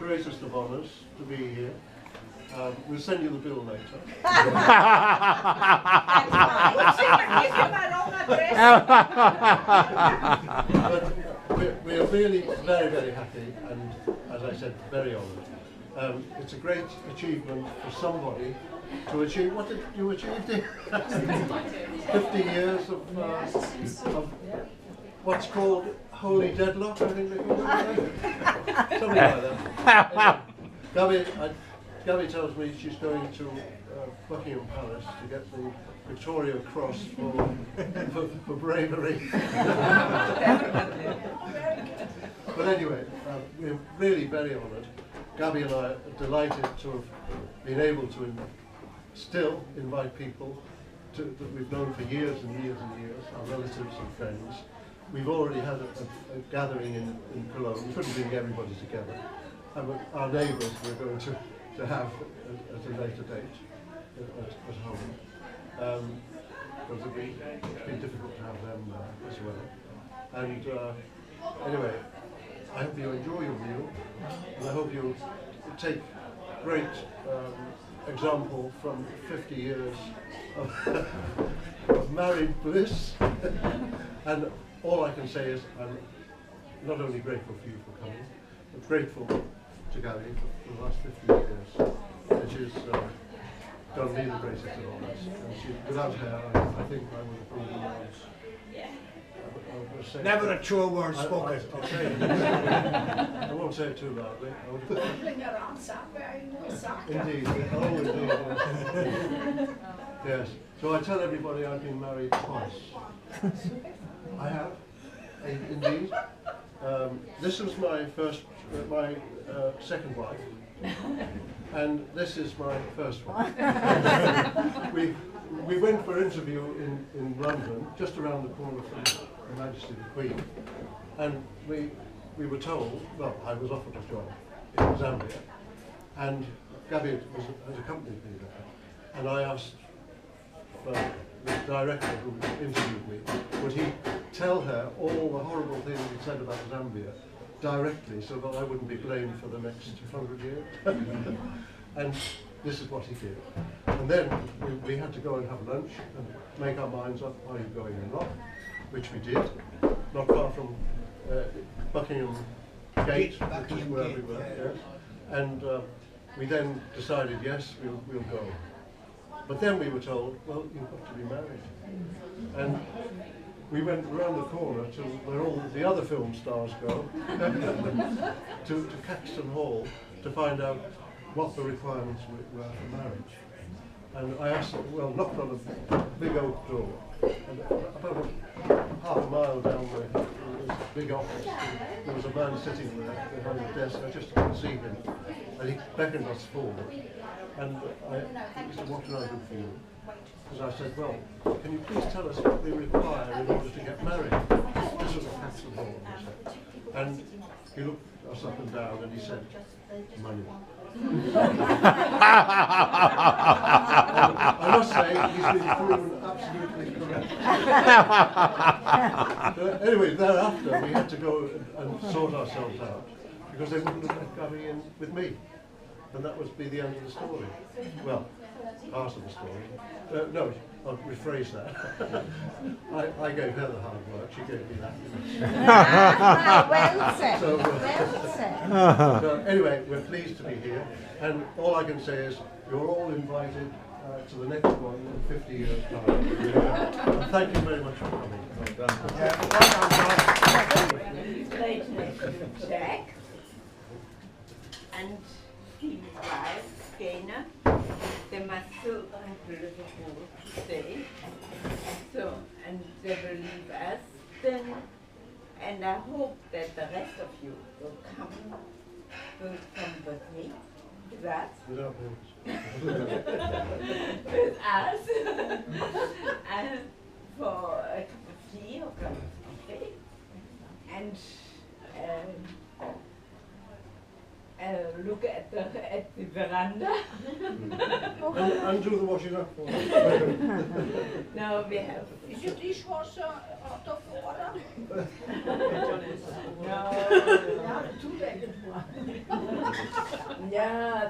greatest of honours to be here. We'll send you the bill later. That's fine. Give him my own address. But we are really very, very happy and, as I said, very honoured. It's a great achievement for somebody to achieve. What did you achieve? 50 years of what's called holy deadlock, I think they call it. Something like that. Anyway, Gaby tells me she's going to Buckingham Palace to get the Victoria Cross for bravery. But anyway, we're really very honoured. Gaby and I are delighted to have been able to still invite people that we've known for years and years and years, our relatives and friends. We've already had a gathering in Cologne. We couldn't bring everybody together. And our neighbours we're going to have at a later date at home. Because it's been difficult to have them as well. And anyway, I hope you enjoy your meal, and I hope you take great example from 50 years of married bliss. And all I can say is I'm not only grateful for you for coming, but grateful to Gaby for the last 50 years, and she's done me the greatest of honours. And without her, I think I would have been around. Never a true word spoken. I'll say it. I won't say it too loudly. Indeed. Oh, indeed. Yes. So I tell everybody I've been married twice. I have, indeed. This was my second wife, and this is my first wife. We went for an interview in London, just around the corner from Her Majesty the Queen, and we were told, well, I was offered a job in Zambia, and Gaby has accompanied me there, and I asked the director who interviewed me, would he tell her all the horrible things he said about Zambia directly, so that I wouldn't be blamed for the next 100 years. And this is what he did. And then we had to go and have lunch and make our minds up, are you going or not? Which we did, not far from Buckingham Gate, which is where we were. Yes. And we then decided, yes, we'll go. But then we were told, well, you've got to be married. And we went around the corner to where all the other film stars go, to Caxton Hall, to find out what the requirements were for marriage. And I asked them, well, knocked on a big oak door, and about half a mile down there was a big office. There was a man sitting there behind the desk. I just couldn't see him, and he beckoned us forward. And he said, what can I do for you? And I said, well, can you please tell us what we require in order to get married? This was a Caxton Hall, he said. And he looked us up and down and he said, money. I must say, he's been proven absolutely correct. Anyway, thereafter we had to go and sort ourselves out, because they wouldn't have let Gaby in with me. And that would be the end of the story. Well, part of the story. No, I'll rephrase that. I gave her the hard work, she gave me that. Well said. So, well said. So anyway, we're pleased to be here, and all I can say is you're all invited to the next one in 50 years' time. And thank you very much for coming. Well done. Jack and his wife, Gaina, they must still have Liverpool to stay. So, and they will leave us then, and I hope that the rest of you will come with me, with us, Without me. with us, and for a cup of tea or cup of coffee, and look at the veranda. And do the washing up for us. Now we have. Is your dishwasher out of order? No. Two-legged one. Yeah,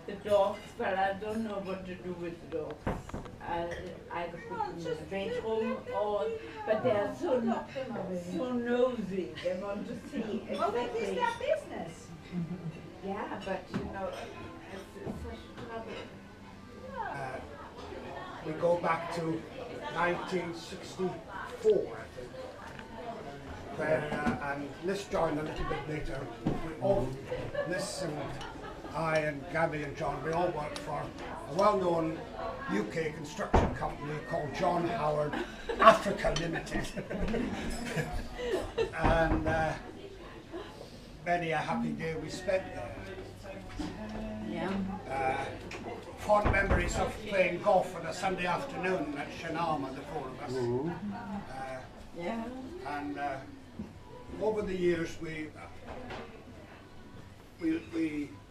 the dogs, but I don't know what to do with the dogs. I put them in the bedroom, but they are so nosy. They want to see Well, that is exactly. their business. Yeah, but you know, it's such trouble. We go back to 1964, I think. When, and Liz joined a little bit later. Liz and I and Gaby and John, we all worked for a well-known UK construction company called John Howard Africa Limited. And many a happy day we spent there. Yeah. Fond memories of playing golf on a Sunday afternoon at Shanama, the four of us. Yeah. And over the years, we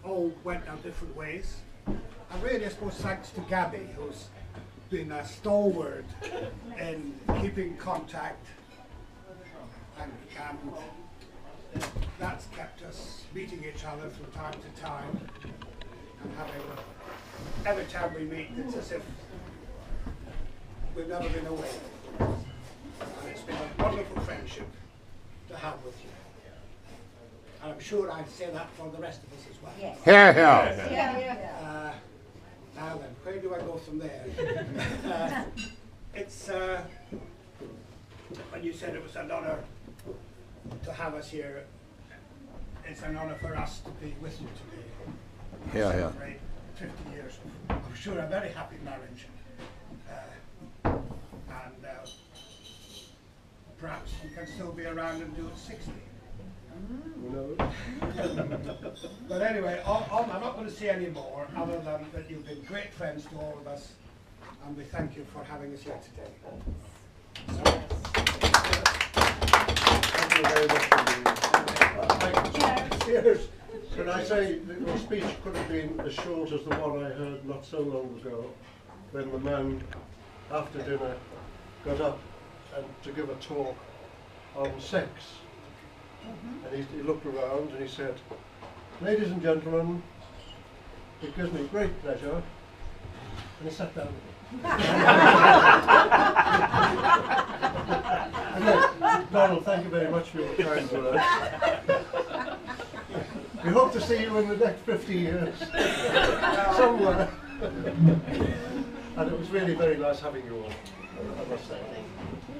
all went our different ways. And really, I suppose, thanks to Gaby, who's been a stalwart in keeping contact, and that's kept us meeting each other from time to time, and every time we meet, it's as if we've never been away. And it's been a wonderful friendship to have with you. And I'm sure I'd say that for the rest of us as well. Yes. Here, here. Yeah. Now then, where do I go from there? It's, when you said it was an honour to have us here, it's an honour for us to be with you today. Yeah, yeah. Celebrate 50 years of, I'm sure, a very happy marriage. And perhaps you can still be around and do it 60. You know? But anyway, I'm not going to say any more other than that you've been great friends to all of us, and we thank you for having us here today. So, Thank you very much. Cheers. Can I say that your speech could have been as short as the one I heard not so long ago, when the man, after dinner, got up and to give a talk on sex. And he looked around and he said, "Ladies and gentlemen, it gives me great pleasure." And he sat down again. Donald, thank you very much for your kind words. We hope to see you in the next 50 years, somewhere. And it was really very nice having you all, I must say.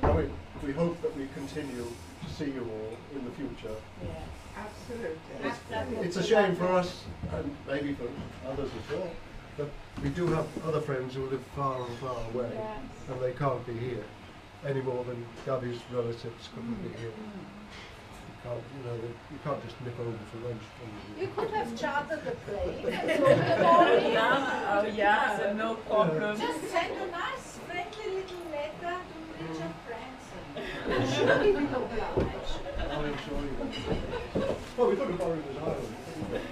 I mean, we hope that we continue to see you all in the future. Yeah, absolutely. It's a shame for us, and maybe for others as well, that we do have other friends who live far and far away, and they can't be here any more than Gaby's relatives couldn't be here. You can't just nip over for lunch. You could have chartered a plane. Oh yeah, no problem. Just send a nice, friendly little letter to Richard Branson. I'm sure he will oblige. I'm sure you will. Well, we could have borrowed his island.